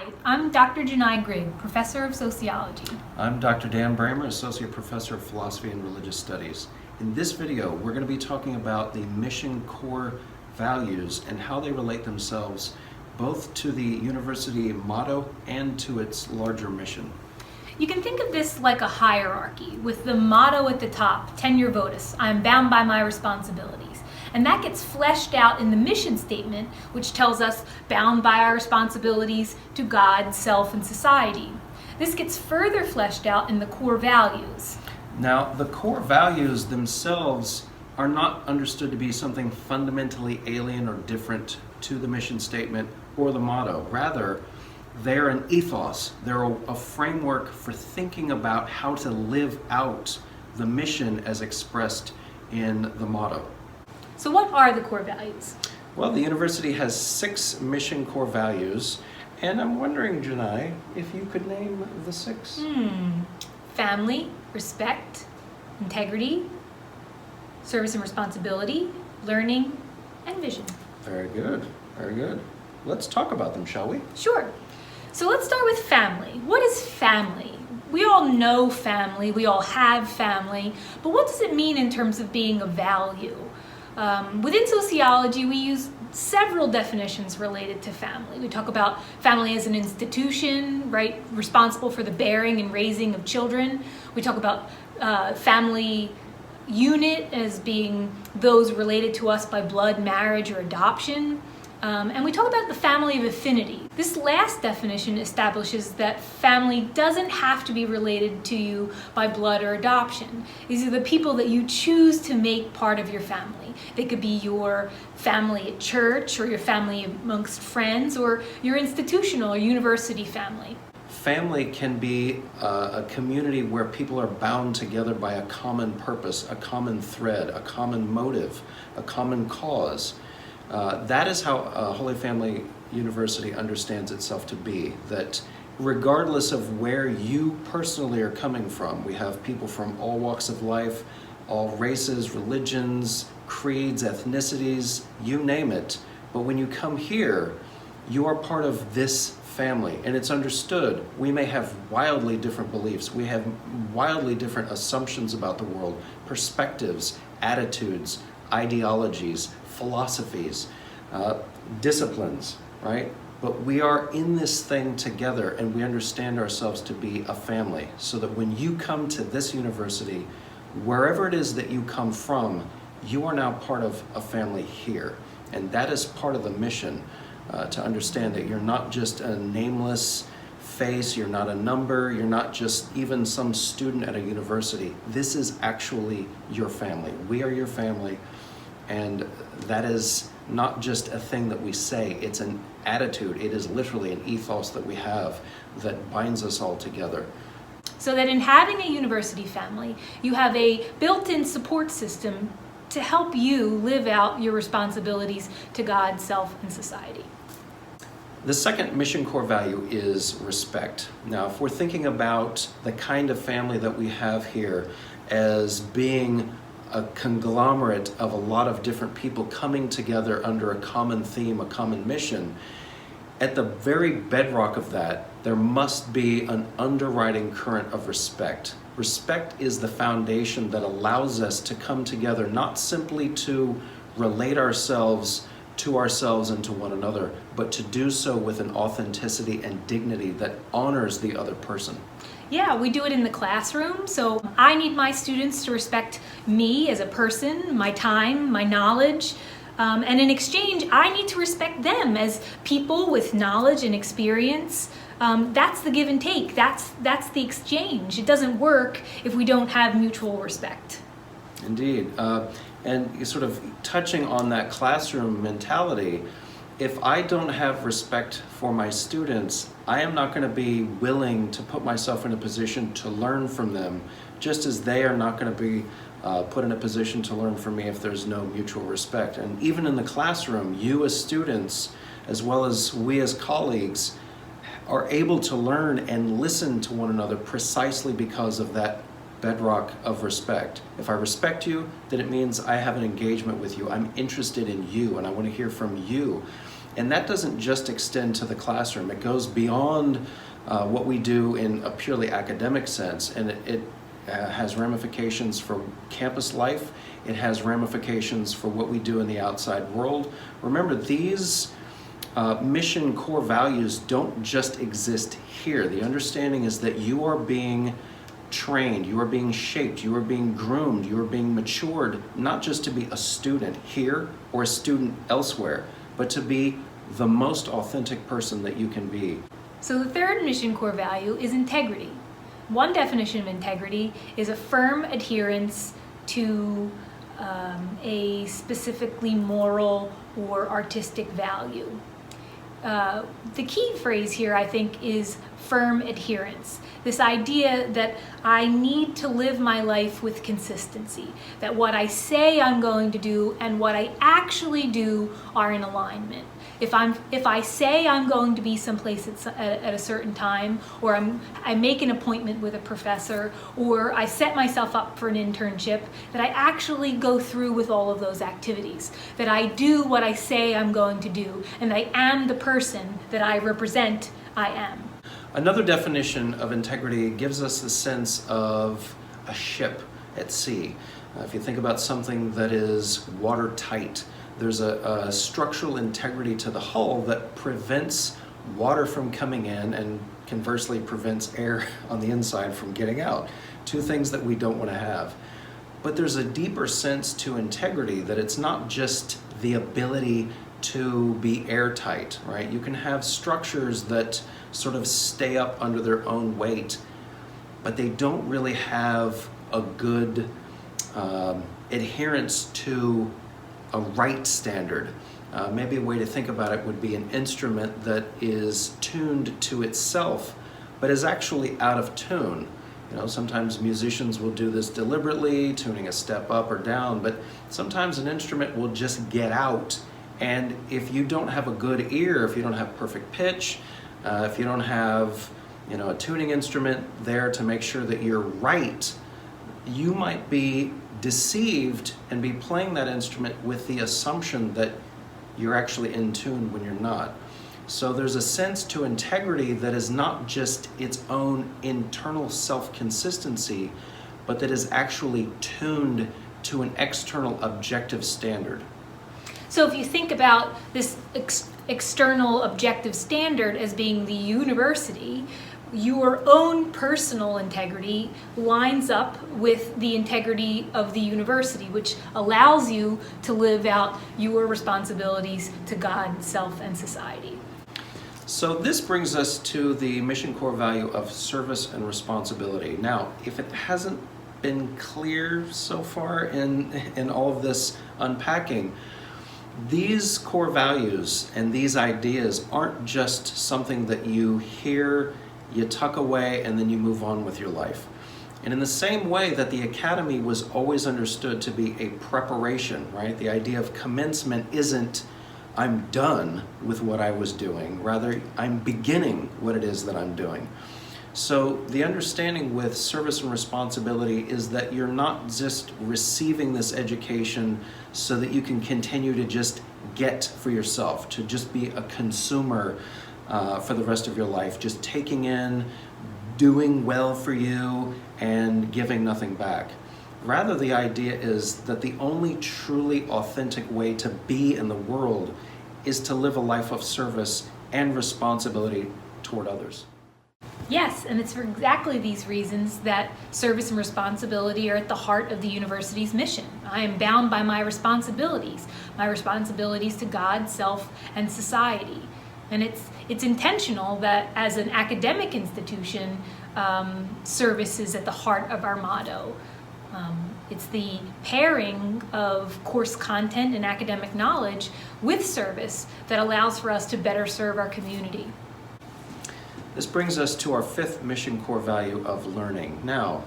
Hi, I'm Dr. Janai Grigg, Professor of Sociology. I'm Dr. Dan Bramer, Associate Professor of Philosophy and Religious Studies. In this video, we're going to be talking about the mission core values and how they relate themselves both to the university motto and to its larger mission. You can think of this like a hierarchy, with the motto at the top, Tenure Votus, I am bound by my responsibilities. And that gets fleshed out in the mission statement, which tells us bound by our responsibilities to God, self, and society. This gets further fleshed out in the core values. Now, the core values themselves are not understood to be something fundamentally alien or different to the mission statement or the motto. Rather, they're an ethos. They're a framework for thinking about how to live out the mission as expressed in the motto. So what are the core values? Well, the university has 6 mission core values, and I'm wondering, Janai, if you could name the 6. Family, respect, integrity, service and responsibility, learning, and vision. Very good, very good. Let's talk about them, shall we? Sure. So let's start with family. What is family? We all know family, we all have family, but what does it mean in terms of being a value? Within sociology, we use several definitions related to family. We talk about family as an institution, right, responsible for the bearing and raising of children. We talk about family unit as being those related to us by blood, marriage, or adoption. And we talk about the family of affinity. This last definition establishes that family doesn't have to be related to you by blood or adoption. These are the people that you choose to make part of your family. They could be your family at church, or your family amongst friends, or your institutional or university family. Family can be a community where people are bound together by a common purpose, a common thread, a common motive, a common cause. That is how Holy Family University understands itself to be, that regardless of where you personally are coming from, we have people from all walks of life, all races, religions, creeds, ethnicities, you name it. But when you come here, you are part of this family, and it's understood. We may have wildly different beliefs. We have wildly different assumptions about the world, perspectives, attitudes, ideologies, philosophies, disciplines, right? But we are in this thing together, and we understand ourselves to be a family, so that when you come to this university, wherever it is that you come from, you are now part of a family here. And that is part of the mission, to understand that you're not just a nameless face, you're not a number, you're not just even some student at a university. This is actually your family. We are your family, and that is not just a thing that we say, it's an attitude. It is literally an ethos that we have that binds us all together. So that in having a university family, you have a built-in support system to help you live out your responsibilities to God, self, and society. The second mission core value is respect. Now, if we're thinking about the kind of family that we have here as being a conglomerate of a lot of different people coming together under a common theme, a common mission, at the very bedrock of that, there must be an underwriting current of respect. Respect is the foundation that allows us to come together, not simply to relate ourselves to ourselves and to one another, but to do so with an authenticity and dignity that honors the other person. Yeah, we do it in the classroom. So I need my students to respect me as a person, my time, my knowledge. And in exchange, I need to respect them as people with knowledge and experience. That's the give and take. That's the exchange. It doesn't work if we don't have mutual respect. Indeed. And sort of touching on that classroom mentality, if I don't have respect for my students, I am not going to be willing to put myself in a position to learn from them, just as they are not going to be put in a position to learn from me if there's no mutual respect. And even in the classroom, you as students, as well as we as colleagues, are able to learn and listen to one another precisely because of that bedrock of respect. If I respect you, then it means I have an engagement with you. I'm interested in you, and I want to hear from you. And that doesn't just extend to the classroom. It goes beyond what we do in a purely academic sense, and it has ramifications for campus life. It has ramifications for what we do in the outside world. Remember, these mission core values don't just exist here. The understanding is that you are being trained, you are being shaped, you are being groomed, you are being matured, not just to be a student here or a student elsewhere, but to be the most authentic person that you can be. So the third mission core value is integrity. One definition of integrity is a firm adherence to a specifically moral or artistic value. The key phrase here, I think, is firm adherence. This idea that I need to live my life with consistency, that what I say I'm going to do and what I actually do are in alignment. If I say I'm going to be someplace at a certain time, or I make an appointment with a professor, or I set myself up for an internship, that I actually go through with all of those activities, that I do what I say I'm going to do, and that I am the person that I represent I am. Another definition of integrity gives us the sense of a ship at sea. If you think about something that is watertight, there's a structural integrity to the hull that prevents water from coming in and conversely prevents air on the inside from getting out. Two things that we don't want to have. But there's a deeper sense to integrity, that it's not just the ability to be airtight, right? You can have structures that sort of stay up under their own weight, but they don't really have a good adherence to a right standard. Maybe a way to think about it would be an instrument that is tuned to itself, but is actually out of tune. You know, sometimes musicians will do this deliberately, tuning a step up or down, but sometimes an instrument will just get out. And if you don't have a good ear, if you don't have perfect pitch, if you don't have, a tuning instrument there to make sure that you're right, you might be deceived and be playing that instrument with the assumption that you're actually in tune when you're not. So there's a sense to integrity that is not just its own internal self-consistency, but that is actually tuned to an external objective standard. So if you think about this external objective standard as being the university, your own personal integrity lines up with the integrity of the university, which allows you to live out your responsibilities to God, self, and society. So this brings us to the mission core value of service and responsibility. Now, if it hasn't been clear so far in all of this unpacking, these core values and these ideas aren't just something that you hear, you tuck away, and then you move on with your life. And in the same way that the academy was always understood to be a preparation, right? The idea of commencement isn't I'm done with what I was doing, rather I'm beginning what it is that I'm doing. So the understanding with service and responsibility is that you're not just receiving this education so that you can continue to just get for yourself, to just be a consumer for the rest of your life, just taking in, doing well for you, and giving nothing back. Rather, the idea is that the only truly authentic way to be in the world is to live a life of service and responsibility toward others. Yes, and it's for exactly these reasons that service and responsibility are at the heart of the university's mission. I am bound by my responsibilities to God, self, and society. And it's intentional that as an academic institution, service is at the heart of our motto. It's the pairing of course content and academic knowledge with service that allows for us to better serve our community. This brings us to our fifth mission core value of learning. Now,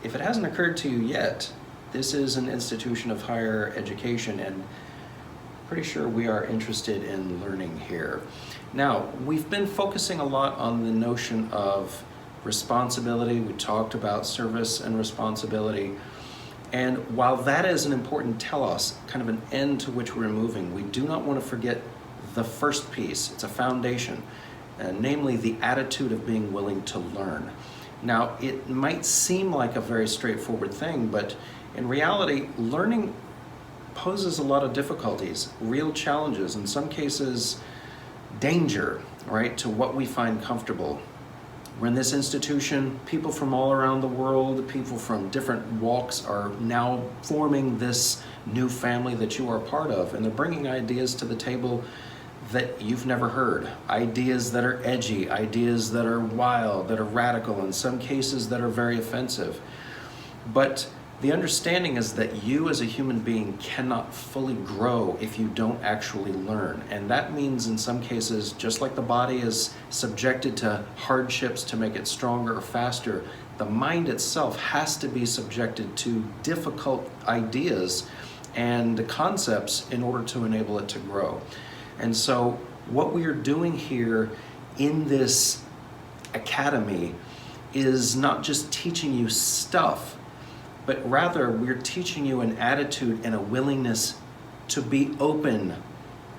if it hasn't occurred to you yet, this is an institution of higher education, and pretty sure we are interested in learning here. Now, we've been focusing a lot on the notion of responsibility. We talked about service and responsibility. And while that is an important telos, kind of an end to which we're moving, we do not want to forget the first piece. It's a foundation, namely the attitude of being willing to learn. Now, it might seem like a very straightforward thing, but in reality, learning poses a lot of difficulties, real challenges, in some cases, danger, right, to what we find comfortable. We're in this institution, people from all around the world, people from different walks are now forming this new family that you are a part of, and they're bringing ideas to the table that you've never heard. Ideas that are edgy, ideas that are wild, that are radical, in some cases that are very offensive. But the understanding is that you as a human being cannot fully grow if you don't actually learn. And that means in some cases, just like the body is subjected to hardships to make it stronger or faster, the mind itself has to be subjected to difficult ideas and concepts in order to enable it to grow. And so what we are doing here in this academy is not just teaching you stuff, but rather we're teaching you an attitude and a willingness to be open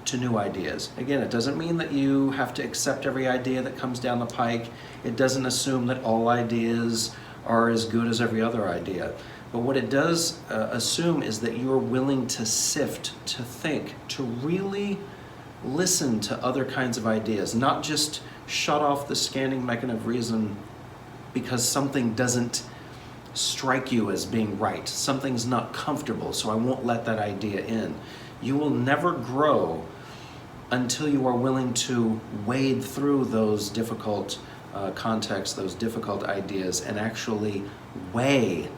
to new ideas. Again, it doesn't mean that you have to accept every idea that comes down the pike. It doesn't assume that all ideas are as good as every other idea. But what it does assume is that you're willing to sift, to think, to really listen to other kinds of ideas, not just shut off the scanning mechanism of reason because something doesn't strike you as being right. Something's not comfortable, so I won't let that idea in. You will never grow until you are willing to wade through those difficult contexts, those difficult ideas, and actually weigh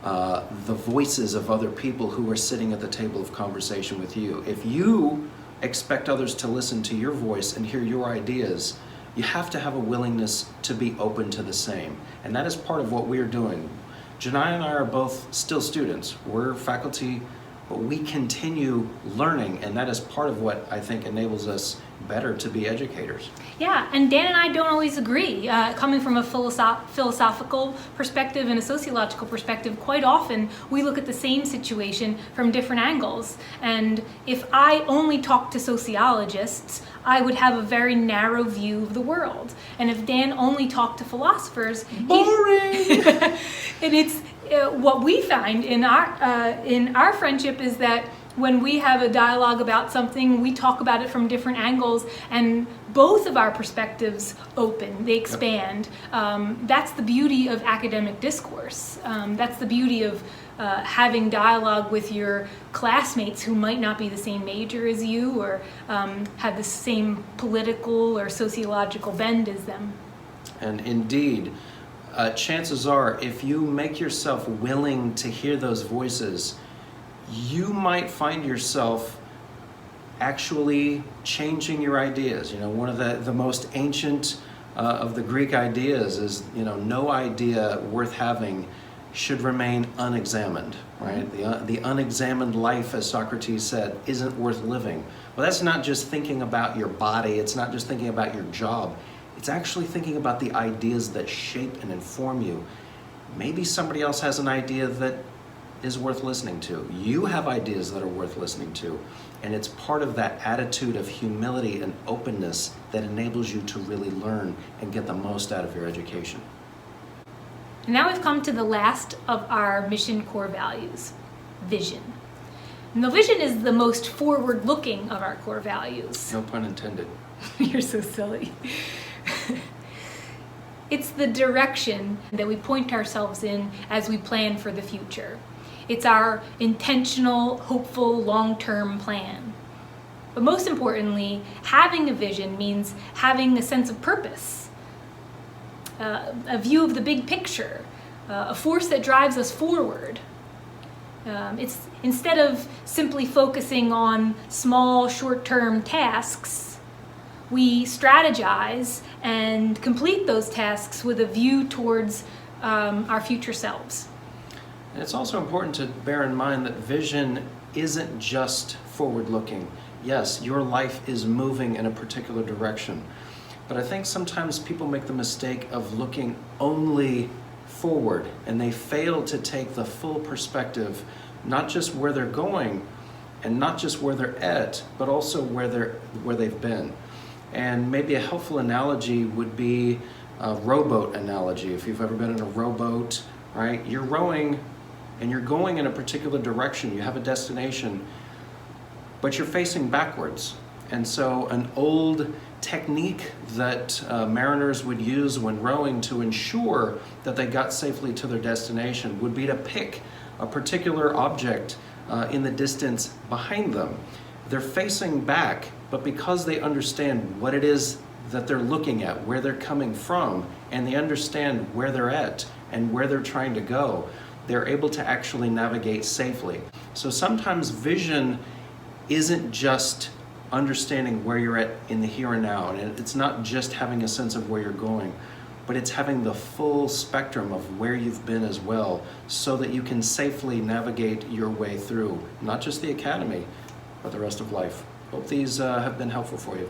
the voices of other people who are sitting at the table of conversation with you. If you expect others to listen to your voice and hear your ideas, you have to have a willingness to be open to the same. And that is part of what we're doing. Janai and I are both still students. We're faculty, but we continue learning, and that is part of what I think enables us better to be educators. Yeah, and Dan and I don't always agree. Coming from a philosophical perspective and a sociological perspective, quite often we look at the same situation from different angles. And if I only talk to sociologists, I would have a very narrow view of the world. And if Dan only talked to philosophers, boring. And it's what we find in our friendship is that when we have a dialogue about something, we talk about it from different angles, and both of our perspectives open, they expand. That's the beauty of academic discourse. That's the beauty of having dialogue with your classmates who might not be the same major as you or have the same political or sociological bend as them. And indeed, chances are, if you make yourself willing to hear those voices, you might find yourself actually changing your ideas. You know, one of the most ancient of the Greek ideas is, you know, no idea worth having should remain unexamined, right? The unexamined life, as Socrates said, isn't worth living. Well, that's not just thinking about your body, it's not just thinking about your job, it's actually thinking about the ideas that shape and inform you. Maybe somebody else has an idea that is worth listening to. You have ideas that are worth listening to, and it's part of that attitude of humility and openness that enables you to really learn and get the most out of your education. Now we've come to the last of our mission core values, vision. And the vision is the most forward-looking of our core values. No pun intended. You're so silly. It's the direction that we point ourselves in as we plan for the future. It's our intentional, hopeful, long-term plan. But most importantly, having a vision means having a sense of purpose, a view of the big picture, a force that drives us forward. It's instead of simply focusing on small, short-term tasks, we strategize and complete those tasks with a view towards our future selves. And it's also important to bear in mind that vision isn't just forward-looking. Yes, your life is moving in a particular direction, but I think sometimes people make the mistake of looking only forward, and they fail to take the full perspective, not just where they're going, and not just where they're at, but also where they've been. And maybe a helpful analogy would be a rowboat analogy. If you've ever been in a rowboat, right? You're rowing and you're going in a particular direction. You have a destination, but you're facing backwards. And so an old technique that mariners would use when rowing to ensure that they got safely to their destination would be to pick a particular object in the distance behind them. They're facing back, but because they understand what it is that they're looking at, where they're coming from, and they understand where they're at and where they're trying to go, they're able to actually navigate safely. So sometimes vision isn't just understanding where you're at in the here and now, and it's not just having a sense of where you're going, but it's having the full spectrum of where you've been as well, so that you can safely navigate your way through, not just the academy, but the rest of life. Hope these have been helpful for you.